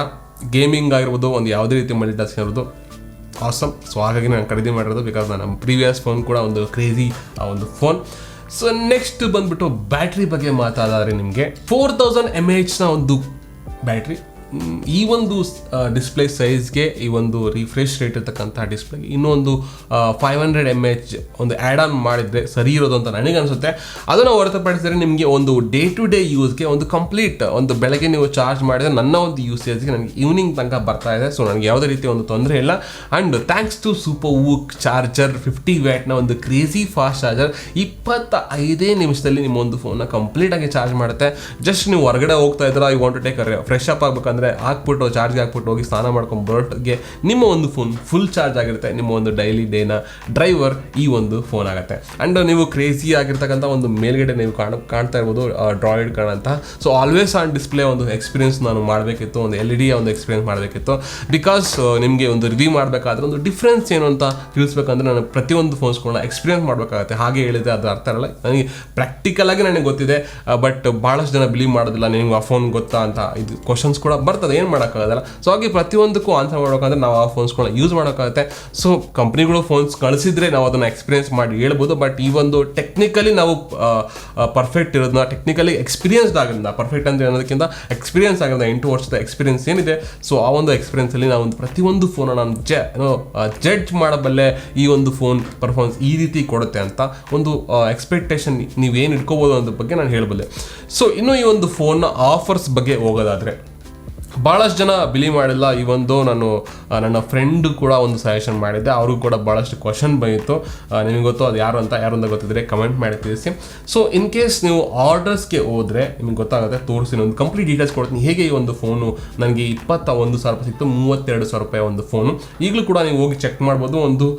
ಗೇಮಿಂಗ್ ಆಗಿರ್ಬೋದು, ಒಂದು ಯಾವುದೇ ರೀತಿ ಮಲ್ಟಿ ಟಾಸ್ಕಿಂಗ್ ಆಗಿರ್ಬೋದು, ಆಸಮ್. ಸೊ ಹಾಗಾಗಿ ನಾನು ಖರೀದಿ ಮಾಡಿರೋದು, ಬಿಕಾಸ್ ನಮ್ಮ ಪ್ರೀವಿಯಸ್ ಫೋನ್ ಕೂಡ ಒಂದು ಕ್ರೇಜಿ ಒಂದು ಫೋನ್. ಸೊ ನೆಕ್ಸ್ಟ್ ಬಂದ್ಬಿಟ್ಟು ಬ್ಯಾಟ್ರಿ ಬಗ್ಗೆ ಮಾತಾಡಿದ್ರೆ ನಿಮಗೆ 4000 mAhನ ಒಂದು ಬ್ಯಾಟ್ರಿ ಈ ಒಂದು ಡಿಸ್ಪ್ಲೇ ಸೈಜ್ಗೆ ಈ ಒಂದು ರಿಫ್ರೆಶ್ ರೇಟ್ ಇರ್ತಕ್ಕಂಥ ಡಿಸ್ಪ್ಲೇಗೆ ಇನ್ನೊಂದು 500 mAh ಒಂದು ಆ್ಯಡ್ ಆನ್ ಮಾಡಿದರೆ ಸರಿ ಇರೋದು ಅಂತ ನನಗೆ ಅನಿಸುತ್ತೆ. ಅದನ್ನು ಹೊರತುಪಡಿಸಿದರೆ ನಿಮಗೆ ಒಂದು ಡೇ ಟು ಡೇ ಯೂಸ್ಗೆ ಒಂದು ಕಂಪ್ಲೀಟ್ ಒಂದು ಬೆಳಗ್ಗೆ ನೀವು ಚಾರ್ಜ್ ಮಾಡಿದರೆ ನನ್ನ ಒಂದು ಯೂಸೇಜ್ಗೆ ನನಗೆ ಈವ್ನಿಂಗ್ ತನಕ ಬರ್ತಾ ಇದೆ. ಸೊ ನನಗೆ ಯಾವುದೇ ರೀತಿಯ ಒಂದು ತೊಂದರೆ ಇಲ್ಲ. And thanks to super VOOC charger 50 ವ್ಯಾಟ್ನ ಒಂದು ಕ್ರೇಜಿ ಫಾಸ್ಟ್ ಚಾರ್ಜರ್ 25 ನಿಮಿಷದಲ್ಲಿ ನಿಮ್ಮ ಒಂದು ಫೋನ್ನ ಕಂಪ್ಲೀಟಾಗಿ ಚಾರ್ಜ್ ಮಾಡುತ್ತೆ. ಜಸ್ಟ್ ನೀವು ಹೊರಗಡೆ ಹೋಗ್ತಾ ಇದ್ರೆ I want to take fresh up ಆಗಬೇಕಂದ್ರೆ ಹಾಕ್ಬಿಟ್ಟು ಚಾರ್ಜ್ಗೆ ಹಾಕ್ಬಿಟ್ಟು ಹೋಗಿ ಸ್ನಾನ ಮಾಡ್ಕೊಂಡು ಬರೋಟಿಗೆ ನಿಮ್ಮ ಒಂದು ಫೋನ್ ಫುಲ್ ಚಾರ್ಜ್ ಆಗಿರುತ್ತೆ. ನಿಮ್ಮ ಒಂದು ಡೈಲಿ ಡೇನ ಡ್ರೈವರ್ ಈ ಒಂದು ಫೋನ್ ಆಗುತ್ತೆ. ಆ್ಯಂಡ್ ನೀವು ಕ್ರೇಜಿ ಆಗಿರ್ತಕ್ಕಂಥ ಒಂದು ಮೇಲ್ಗಡೆ ನೀವು ಕಾಣ್ತಾ ಇರ್ಬೋದು ಡ್ರಾಯ್ಡ್ ಕಾಣಂತ. ಸೊ ಆಲ್ವೇಸ್ ಆನ್ ಡಿಸ್ಪ್ಲೇ ಒಂದು ಎಕ್ಸ್ಪೀರಿಯನ್ಸ್ ನಾನು ಮಾಡಬೇಕಿತ್ತು, ಒಂದು LED ಒಂದು ಎಕ್ಸ್ಪೀರಿಯನ್ಸ್ ಮಾಡಬೇಕಿತ್ತು. ಬಿಕಾಸ್ ನಿಮಗೆ ಒಂದು ರಿವ್ಯೂ ಮಾಡಬೇಕಾದ್ರೆ ಒಂದು ಡಿಫ್ರೆನ್ಸ್ ಏನು ಅಂತ ತಿಳಿಸ್ಬೇಕಂದ್ರೆ ನಾನು ಪ್ರತಿಯೊಂದು ಫೋನ್ಸ್ಗಳನ್ನ ಎಕ್ಸ್ಪೀರಿಯನ್ಸ್ ಮಾಡಬೇಕಾಗುತ್ತೆ. ಹಾಗೆ ಹೇಳಿದೆ ಅದು ಅರ್ಥ ಇರಲ್ಲ, ನನಗೆ ಪ್ರಾಕ್ಟಿಕಲ್ ಆಗಿ ನನಗೆ ಗೊತ್ತಿದೆ. ಬಟ್ ಭಾಳಷ್ಟು ಜನ ಬಿಲೀವ್ ಮಾಡೋದಿಲ್ಲ, ನಿಮ್ಗೆ ಆ ಫೋನ್ ಗೊತ್ತಾ ಅಂತ. ಇದು ಕ್ವಶನ್ಸ್ ಕೂಡ ಬರ್ತದೆ, ಏನು ಮಾಡೋಕ್ಕಾಗೋದಿಲ್ಲ. ಸೊ ಹಾಗೆ ಪ್ರತಿಯೊಂದಕ್ಕೂ ಆನ್ಸರ್ ಮಾಡೋಕ್ಕಂದ್ರೆ ನಾವು ಆ ಫೋನ್ಸ್ಗಳನ್ನ ಯೂಸ್ ಮಾಡೋಕ್ಕಾಗುತ್ತೆ. ಸೊ ಕಂಪ್ನಿಗಳು ಫೋನ್ಸ್ ಕಳಿಸಿದ್ರೆ ನಾವು ಅದನ್ನು ಎಕ್ಸ್ಪೀರಿಯನ್ಸ್ ಮಾಡಿ ಹೇಳ್ಬೋದು. ಬಟ್ ಈ ಒಂದು ಟೆಕ್ನಿಕಲಿ ನಾವು ಪರ್ಫೆಕ್ಟ್ ಇರೋದನ್ನ, ಟೆಕ್ನಿಕಲಿ ಎಕ್ಸ್ಪೀರಿಯನ್ಸ್ಡ್ ಆಗೋದ್ರಿಂದ, ಪರ್ಫೆಕ್ಟ್ ಅಂದರೆ ಅನ್ನೋದಕ್ಕಿಂತ ಎಕ್ಸ್ಪೀರಿಯನ್ಸ್ ಆಗೋದು 8 ವರ್ಷದ ಎಕ್ಸ್ಪೀರಿಯನ್ಸ್ ಏನಿದೆ, ಸೊ ಆ ಒಂದು ಎಕ್ಸ್ಪೀರಿಯನ್ಸಲ್ಲಿ ನಾವು ಒಂದು ಪ್ರತಿಯೊಂದು ಫೋನನ್ನು ನಾನು ಜಡ್ಜ್ ಮಾಡಬಲ್ಲೆ. ಈ ಒಂದು ಫೋನ್ ಪರ್ಫಾರ್ಮೆನ್ಸ್ ಈ ರೀತಿ ಕೊಡುತ್ತೆ ಅಂತ ಒಂದು ಎಕ್ಸ್ಪೆಕ್ಟೇಷನ್ ನೀವೇನು ಇಟ್ಕೋಬೋದು ಅನ್ನೋದ್ರ ಬಗ್ಗೆ ನಾನು ಹೇಳಬಲ್ಲೆ. ಸೊ ಇನ್ನು ಈ ಒಂದು ಫೋನ್ನ ಆಫರ್ಸ್ ಬಗ್ಗೆ ಹೋಗೋದಾದರೆ ಭಾಳಷ್ಟು ಜನ ಬಿಲೀವ್ ಮಾಡಿಲ್ಲ. ಈ ಒಂದು ನಾನು ನನ್ನ ಫ್ರೆಂಡು ಕೂಡ ಒಂದು ಸಜೆಷನ್ ಮಾಡಿದ್ದೆ, ಅವ್ರಿಗೂ ಕೂಡ ಭಾಳಷ್ಟು ಕ್ವಶನ್ ಬಂದಿತ್ತು. ನಿಮಗೆ ಗೊತ್ತು ಅದು ಯಾರು ಅಂತ ಗೊತ್ತಿದ್ರೆ ಕಮೆಂಟ್ ಮಾಡಿ ತಿಳಿಸಿ. ಸೊ ಇನ್ ಕೇಸ್ ನೀವು ಆರ್ಡರ್ಸ್ಗೆ ಹೋದರೆ ನಿಮಗೆ ಗೊತ್ತಾಗುತ್ತೆ, ತೋರಿಸಿ ಒಂದು ಕಂಪ್ಲೀಟ್ ಡೀಟೇಲ್ಸ್ ಕೊಡ್ತೀನಿ. ಹೇಗೆ ಈ ಒಂದು ಫೋನು ನನಗೆ 21,000 ರೂಪಾಯಿ ಸಿಕ್ತು, 32,000 ರೂಪಾಯಿ ಒಂದು ಫೋನು. ಈಗಲೂ ಕೂಡ ನೀವು ಹೋಗಿ ಚೆಕ್ ಮಾಡ್ಬೋದು. ಒಂದು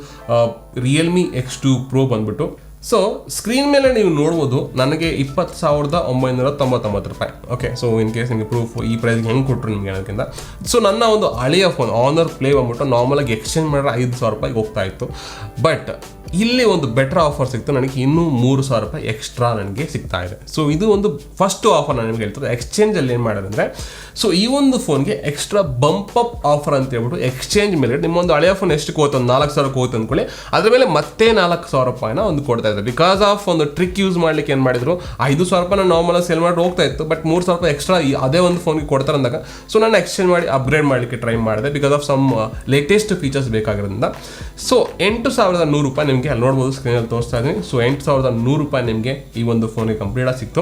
Realme X2 Pro ಬಂದ್ಬಿಟ್ಟು. ಸೊ ಸ್ಕ್ರೀನ್ ಮೇಲೆ ನೀವು ನೋಡ್ಬೋದು ನನಗೆ 20,999 ರೂಪಾಯಿ. ಓಕೆ, ಸೊ ಇನ್ ಕೇಸ್ ನಿಮಗೆ ಪ್ರೂಫ್ ಈ ಪ್ರೈಸ್ಗೆ ಹೆಂಗೆ ಕೊಟ್ಟರು ನಿಮಗೆ ಅನ್ನೋದಕ್ಕಿಂತ, ಸೊ ನನ್ನ ಒಂದು ಹಳೆಯ ಫೋನ್ ಆನರ್ ಪ್ಲೇ ಬಂದ್ಬಿಟ್ಟು ನಾರ್ಮಲಾಗಿ ಎಕ್ಸ್ಚೇಂಜ್ ಮಾಡಿದ್ರೆ 5,000 ರೂಪಾಯಿಗೆ ಹೋಗ್ತಾ ಇತ್ತು. ಬಟ್ ಇಲ್ಲಿ ಒಂದು ಬೆಟರ್ ಆಫರ್ ಸಿಕ್ತು, ನನಗೆ ಇನ್ನೂ 3,000 ರೂಪಾಯಿ ಎಕ್ಸ್ಟ್ರಾ ನನಗೆ ಸಿಗ್ತಾ ಇದೆ. ಸೊ ಇದು ಒಂದು ಫಸ್ಟ್ ಆಫರ್ ನಾನು ನಿಮಗೆ ಹೇಳ್ತದೆ. ಎಕ್ಸ್ಚೇಂಜಲ್ಲಿ ಏನು ಮಾಡೋದಂದರೆ, ಸೊ ಈ ಒಂದು ಫೋನ್ಗೆ ಎಕ್ಸ್ಟ್ರಾ ಬಂಪ್ ಅಪ್ ಆಫರ್ ಅಂತ ಹೇಳ್ಬಿಟ್ಟು ಎಕ್ಸ್ಚೇಂಜ್ ಮೇಲೆ ನಿಮ್ಮ ಒಂದು ಹಳೆಯ ಫೋನ್ ಎಷ್ಟು ಹೋಗುತ್ತೆ, ಒಂದು 4,000 ಹೋಗುತ್ತೆ ಅಂದ್ಕೊಳ್ಳಿ, ಅದ್ರ ಮೇಲೆ ಮತ್ತೆ 4,000 ರೂಪಾಯಿನ ಒಂದು ಕೊಡ್ತಾ ಇದೆ. ಬಿಕಾಸ್ ಆಫ್ ಒಂದು ಟ್ರಿಕ್ ಯೂಸ್ ಮಾಡ್ಲಿಕ್ಕೆ ಏನು ಮಾಡಿದ್ರು, 5,000 ರೂಪಾಯಿನ ನಾರ್ಮಲ್ ಸೇಲ್ ಮಾಡಿ ಹೋಗ್ತಾ ಇತ್ತು. ಬಟ್ 3,000 ರೂಪಾಯಿ ಎಕ್ಸ್ಟ್ರಾ ಅದೇ ಒಂದು ಫೋನ್ಗೆ ಕೊಡ್ತಾರೆ ಅಂದಾಗ, ಸೊ ನಾನು ಎಕ್ಸ್ಚೇಂಜ್ ಮಾಡಿ ಅಪ್ಗ್ರೇಡ್ ಮಾಡಲಿಕ್ಕೆ ಟ್ರೈ ಮಾಡಿದೆ. Because of some latest features ಬೇಕಾಗಿರೋದ್ರಿಂದ. ಸೊ 8,100 ರೂಪಾಯಿ ನಿಮಗೆ ಅಲ್ಲಿ ನೋಡ್ಬೋದು, ಸ್ಕ್ರೀನಲ್ಲಿ ತೋರಿಸ್ತಾ ಇದ್ದೀನಿ. ಸೊ 8,100 ರೂಪಾಯಿ ನಿಮಗೆ ಈ ಒಂದು ಫೋನಿಗೆ ಕಂಪ್ಲೀಟಾಗಿ ಸಿಕ್ತು.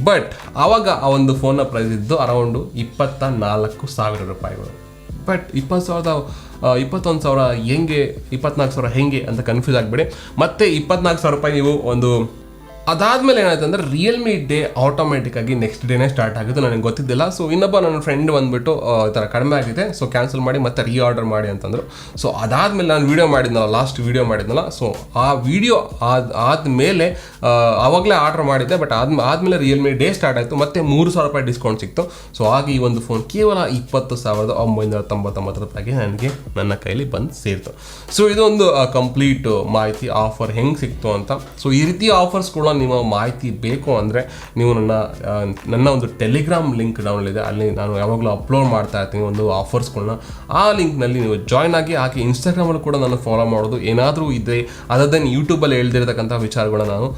ಬಟ್ ಆವಾಗ ಆ ಒಂದು ಫೋನ್ನ ಪ್ರೈಸ್ ಇದ್ದು ಅರೌಂಡು 24,000 ರೂಪಾಯಿಗಳು. ಬಟ್ 21,000 ಹೆಂಗೆ, 24,000 ಹೆಂಗೆ ಅಂತ ಕನ್ಫ್ಯೂಸ್ ಆಗಿಬಿಡಿ. ಮತ್ತೆ 24,000 ರೂಪಾಯಿ ನೀವು ಒಂದು ಅದಾದಮೇಲೆ ಏನಾಯ್ತು ಅಂದರೆ ರಿಯಲ್ಮಿ ಡೇ ಆಟೋಮೆಟಿಕ್ಕಾಗಿ ನೆಕ್ಸ್ಟ್ ಡೇನೇ ಸ್ಟಾರ್ಟ್ ಆಗಿದ್ದು, ನನಗೆ ಗೊತ್ತಿದ್ದಿಲ್ಲ. ಸೊ ಇನ್ನೊಬ್ಬ ನನ್ನ ಫ್ರೆಂಡ್ ಬಂದುಬಿಟ್ಟು ಈ ಥರ ಕಡಿಮೆ ಆಗಿದೆ, ಸೊ ಕ್ಯಾನ್ಸಲ್ ಮಾಡಿ ಮತ್ತೆ ರೀಆರ್ಡರ್ ಮಾಡಿ ಅಂತಂದರು. ಸೊ ಅದಾದಮೇಲೆ ನಾನು ವೀಡಿಯೋ ಮಾಡಿದ್ನಲ್ಲ, ಲಾಸ್ಟ್ ವೀಡಿಯೋ ಮಾಡಿದ್ನಲ್ಲ, ಸೊ ಆ ವಿಡಿಯೋ ಆದಮೇಲೆ ಆವಾಗಲೇ ಆರ್ಡರ್ ಮಾಡಿದ್ದೆ. ಬಟ್ ಆದಮೇಲೆ ರಿಯಲ್ಮಿ ಡೇ ಸ್ಟಾರ್ಟ್ ಆಯಿತು, ಮತ್ತೆ 3,000 ರೂಪಾಯಿ ಡಿಸ್ಕೌಂಟ್ ಸಿಕ್ತು. ಸೊ ಆಗ ಈ ಒಂದು ಫೋನ್ ಕೇವಲ 20,999 ರೂಪಾಯಿಗೆ ನನಗೆ ನನ್ನ ಕೈಲಿ ಬಂದು ಸೇರಿತು. ಸೊ ಇದೊಂದು ಕಂಪ್ಲೀಟ್ ಮಾಹಿತಿ, ಆಫರ್ ಹೆಂಗೆ ಸಿಕ್ತು ಅಂತ. ಸೊ ಈ ರೀತಿ ಆಫರ್ಸ್ ಕೂಡ ನಿಮ್ಮ ಮಾಹಿತಿ ಬೇಕು ಅಂದರೆ ನೀವು ನನ್ನ ಒಂದು ಟೆಲಿಗ್ರಾಮ್ ಲಿಂಕ್ ಡೌನ್ಲೋಡ್ ಇದೆ, ಅಲ್ಲಿ ನಾನು ಯಾವಾಗಲೂ ಅಪ್ಲೋಡ್ ಮಾಡ್ತಾ ಇರ್ತೀನಿ ಒಂದು ಆಫರ್ಸ್ಗಳನ್ನ. ಆ ಲಿಂಕ್ನಲ್ಲಿ ನೀವು ಜಾಯ್ನ್ ಆಗಿ, ಹಾಗೆ ಇನ್ಸ್ಟಾಗ್ರಾಮಲ್ಲಿ ಕೂಡ ನಾನು ಫಾಲೋ ಮಾಡೋದು. ಏನಾದರೂ ಇದೆ ಅದನ್ನು ಯೂಟ್ಯೂಬಲ್ಲಿ ಹೇಳ್ದಿರತಕ್ಕಂಥ ವಿಚಾರಗಳನ್ನ ನಾನು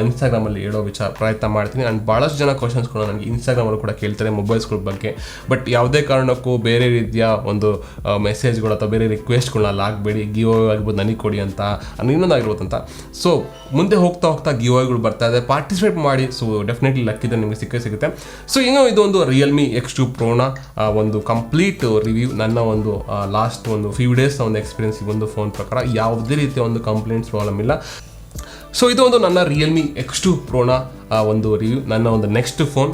ಇನ್ಸ್ಟಾಗ್ರಾಮಲ್ಲಿ ಹೇಳೋ ಪ್ರಯತ್ನ ಮಾಡ್ತೀನಿ. ಆ್ಯಂಡ್ ಭಾಳಷ್ಟು ಜನ ಕ್ವಶನ್ಸ್ಗಳು ನನಗೆ ಇನ್ಸ್ಟಾಗ್ರಾಮಲ್ಲಿ ಕೂಡ ಕೇಳ್ತಾರೆ ಮೊಬೈಲ್ಸ್ಗಳ ಬಗ್ಗೆ. ಬಟ್ ಯಾವುದೇ ಕಾರಣಕ್ಕೂ ಬೇರೆ ರೀತಿಯ ಒಂದು ಮೆಸೇಜ್ಗಳು ಅಥವಾ ಬೇರೆ ರಿಕ್ವೆಸ್ಟ್ಗಳನ್ನ ಅಲ್ಲಿ ಆಗಬೇಡಿ. ಗಿವ್ ಅವೇ ಆಗಿರ್ಬೋದು, ನನಗೆ ಕೊಡಿ ಅಂತ, ಇನ್ನೊಂದಾಗಿರ್ಬೋದು ಅಂತ. ಸೊ ಮುಂದೆ ಹೋಗ್ತಾ ಗಿವ್ ಅವೇಗಳು ಬರ್ತಾ ಇದೆ, ಪಾರ್ಟಿಸಿಪೇಟ್ ಮಾಡಿ. ಸೊ ಡೆಫಿನೆಟ್ಲಿ ಲಕ್ಕಿದ್ರೆ ನಿಮಗೆ ಸಿಗುತ್ತೆ. ಸೊ ಇನ್ನೂ ಇದೊಂದು Realme X2 Proನ ಒಂದು ಕಂಪ್ಲೀಟ್ ರಿವ್ಯೂ, ನನ್ನ ಒಂದು ಲಾಸ್ಟ್ ಒಂದು ಫ್ಯೂ ಡೇಸ್ ಒಂದು ಎಕ್ಸ್ಪೀರಿಯನ್ಸ್. ಈ ಒಂದು ಫೋನ್ ಪ್ರಕಾರ ಯಾವುದೇ ರೀತಿಯ ಒಂದು ಕಂಪ್ಲೇಂಟ್ಸ್ ಪ್ರಾಬ್ಲಮ್ ಇಲ್ಲ. ಸೊ ಇದು ಒಂದು ನನ್ನ Realme X2 Proನ ಒಂದು ರಿವ್ಯೂ. ನನ್ನ ಒಂದು next phone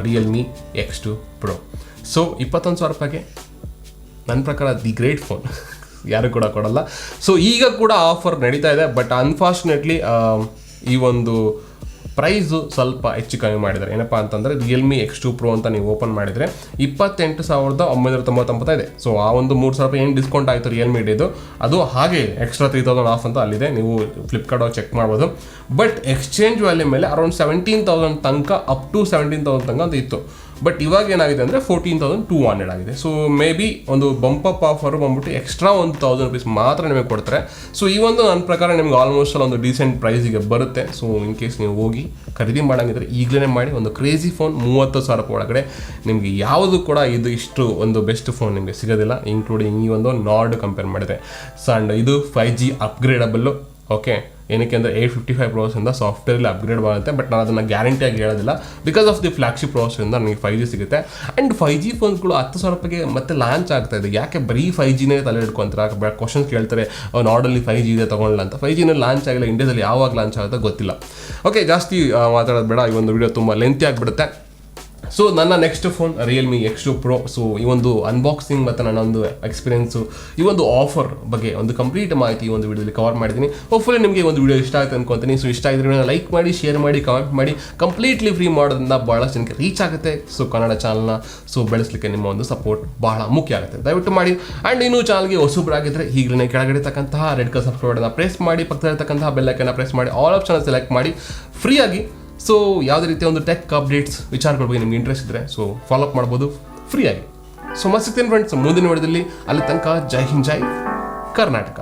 Realme X2 Pro. So 21,000 ರೂಪಾಯಿಗೆ ನನ್ನ ಪ್ರಕಾರ ದಿ ಗ್ರೇಟ್ ಫೋನ್, ಯಾರು ಕೂಡ ಕೊಡಲ್ಲ. ಸೊ ಈಗ ಕೂಡ ಆಫರ್ ನಡೀತಾ ಇದೆ. ಬಟ್ ಅನ್ಫಾರ್ಚುನೇಟ್ಲಿ ಈ ಒಂದು ಪ್ರೈಸು ಸ್ವಲ್ಪ ಹೆಚ್ಚು ಕಮ್ಮಿ ಮಾಡಿದ್ದಾರೆ. ಏನಪ್ಪ ಅಂತಂದರೆ Realme X2 Pro ಅಂತ ನೀವು ಓಪನ್ ಮಾಡಿದರೆ 28,999 ಇದೆ. ಸೊ ಆ ಒಂದು 3,000 ರೂಪಾಯಿ ಏನು ಡಿಸ್ಕೌಂಟ್ ಆಯಿತು ರಿಯಲ್ಮಿ ಡೇದು, ಅದು ಹಾಗೆ ಎಕ್ಸ್ಟ್ರಾ 3,000 ಆಫ್ ಅಂತ ಅಲ್ಲಿದೆ, ನೀವು ಫ್ಲಿಪ್ಕಾರ್ಟ್ ಚೆಕ್ ಮಾಡ್ಬೋದು. ಬಟ್ ಎಕ್ಸ್ಚೇಂಜ್ ವ್ಯಾಲ್ಯೂ ಮೇಲೆ ಅರೌಂಡ್ 17,000 ತನಕ, ಅಪ್ ಟು 17,000 ತನಕ ಅಂತ ಇತ್ತು. ಬಟ್ ಇವಾಗ ಏನಾಗಿದೆ ಅಂದರೆ 14,200 ಆಗಿದೆ. ಸೊ ಮೇ ಬಿ ಒಂದು ಬಂಪಪ್ ಆಫರ್ ಬಂದ್ಬಿಟ್ಟು ಎಕ್ಸ್ಟ್ರಾ 1,000 rupees ಮಾತ್ರ ನಿಮಗೆ ಕೊಡ್ತಾರೆ. ಸೊ ಈ ಒಂದು ನನ್ನ ಪ್ರಕಾರ ನಿಮ್ಗೆ ಆಲ್ಮೋಸ್ಟ್ ಒಂದು ಡೀಸೆಂಟ್ ಪ್ರೈಸಿಗೆ ಬರುತ್ತೆ. ಸೊ ಇನ್ ಕೇಸ್ ನೀವು ಹೋಗಿ ಖರೀದಿ ಮಾಡೋಂಗಿದ್ರೆ ಈಗಲೇ ಮಾಡಿ. ಒಂದು ಕ್ರೇಜಿ ಫೋನ್ 30,000 ಒಳಗಡೆ ನಿಮಗೆ ಯಾವುದು ಕೂಡ ಇದು ಇಷ್ಟು ಒಂದು ಬೆಸ್ಟ್ ಫೋನ್ ನಿಮಗೆ ಸಿಗೋದಿಲ್ಲ, ಇನ್ಕ್ಲೂಡಿಂಗ್ ಈ ಒಂದು ನಾರ್ಡ್ ಕಂಪೇರ್ ಮಾಡಿದ್ರೆ. ಆ್ಯಂಡ್ ಇದು 5G ಅಪ್ಗ್ರೇಡಬಲ್ಲು. ಓಕೆ, ಏನಕ್ಕೆ ಅಂದರೆ 855 ಪ್ರೋಸೆಸಿಂದ ಸಾಫ್ಟ್ವೇರಲ್ಲಿ ಅಪ್ಗ್ರೇಡ್ ಬರುತ್ತೆ. ಬಟ್ ನಾನು ಅದನ್ನು ಗ್ಯಾರಂಟಿಯಾಗಿ ಹೇಳೋದಿಲ್ಲ, ಬಿಕಾಸ್ ಆಫ್ ದಿ ಫ್ಲಾಗ್ಶಿಪ್ ಪ್ರೋಸೆಸಿಂದ ನನಗೆ 5G ಸಿಗುತ್ತೆ. ಆ್ಯಂಡ್ 5G ಫೋನ್ಸ್ಗಳು 10,000 ರೂಪಾಯಿಗೆ ಮತ್ತೆ ಲಾಂಚ್ ಆಗ್ತಾ ಇದೆ. ಯಾಕೆ ಬರೀ 5Gನೇ ತಲೆ ಹಿಡ್ಕೊಂತಾರೆ? ಕ್ವಶನ್ಸ್ ಕೇಳ್ತಾರೆ, ನಾರ್ಡಲ್ಲಿ 5G ಇದೆ ತೊಗೊಳ್ಳಲ್ಲ ಅಂತ. 5Gನೇ ಲಾಂಚ್ ಆಗಿಲ್ಲ, ಇಂಡಿಯಾದಲ್ಲಿ ಯಾವಾಗ ಲಾಂಚ್ ಆಗುತ್ತೆ ಗೊತ್ತಿಲ್ಲ. ಓಕೆ, ಜಾಸ್ತಿ ಮಾತಾಡೋದು ಬೇಡ, ಈ ಒಂದು ವಿಡಿಯೋ ತುಂಬ ಲೆಂತಿ ಆಗಿಬಿಡುತ್ತೆ. ಸೊ ನನ್ನ next phone Realme X2 Pro. So ಈ ಒಂದು ಅನ್ಬಾಕ್ಸಿಂಗ್ ಮತ್ತು ನನ್ನ ಒಂದು ಎಕ್ಸ್ಪೀರಿಯನ್ಸು, ಈ ಒಂದು ಆಫರ್ ಬಗ್ಗೆ ಒಂದು ಕಂಪ್ಲೀಟ್ ಮಾಹಿತಿ ಈ ಒಂದು ವಿಡಿಯೋದಲ್ಲಿ ಕವರ್ ಮಾಡಿದ್ದೀನಿ. ಹೋಪ್ಫುಲಿ ನಿಮಗೆ ಒಂದು ವಿಡಿಯೋ ಇಷ್ಟ ಆಗುತ್ತೆ ಅನ್ಕೊತೀನಿ. ಸೊ ಇಷ್ಟ ಆಗಿದ್ರೆ ಲೈಕ್ ಮಾಡಿ, ಶೇರ್ ಮಾಡಿ, ಕಮೆಂಟ್ ಮಾಡಿ. ಕಂಪ್ಲೀಟ್ಲಿ ಫ್ರೀ ಮಾಡೋದ್ರಿಂದ ಭಾಳಷ್ಟು ಜನಕ್ಕೆ ರೀಚ್ ಆಗುತ್ತೆ. ಸೊ ಕನ್ನಡ ಚಾನಲ್ನ ಬೆಳೆಸಲಿಕ್ಕೆ ನಿಮ್ಮ ಒಂದು ಸಪೋರ್ಟ್ ಬಹಳ ಮುಖ್ಯ ಆಗುತ್ತೆ, ದಯವಿಟ್ಟು ಮಾಡಿ. ಆ್ಯಂಡ್ ಇನ್ನೂ ಚಾನಲ್ಗೆ ಹೊಸಬ್ರಾಗಿದ್ದರೆ ಈಗಲೇ ಕೆಳಗಡೆ ಇರ್ತಕ್ಕಂತಹ ರೆಡ್ ಕಲರ್ ಸಬ್ಸ್ಕ್ರೈಬ್ ಪ್ರೆಸ್ ಮಾಡಿ, ಪಕ್ಕದಲ್ಲಿರ್ತಕ್ಕಂತಹ ಬೆಲ್ ಐಕನ್ನ ಪ್ರೆಸ್ ಮಾಡಿ, ಆಲ್ ಆಪ್ಷನ್ ಸೆಲೆಕ್ಟ್ ಮಾಡಿ ಫ್ರೀಯಾಗಿ. ಸೊ ಯಾವುದೇ ರೀತಿಯ ಒಂದು ಟೆಕ್ ಅಪ್ಡೇಟ್ಸ್ ವಿಚಾರಗಳ ಬಗ್ಗೆ ನಿಮ್ಗೆ ಇಂಟ್ರೆಸ್ಟ್ ಇದ್ದರೆ ಸೊ ಫಾಲೋ ಅಪ್ ಮಾಡ್ಬೋದು ಫ್ರೀಯಾಗಿ. ಸೊ ಮತ್ತೆ ಸಿಗ್ತೀನಿ ಫ್ರೆಂಡ್ಸ್ ಮುಂದಿನ ವಿಡಿಯೋದಲ್ಲಿ. ಅಲ್ಲಿ ತನಕ ಜೈ ಹಿಂದ್, ಜೈ ಕರ್ನಾಟಕ.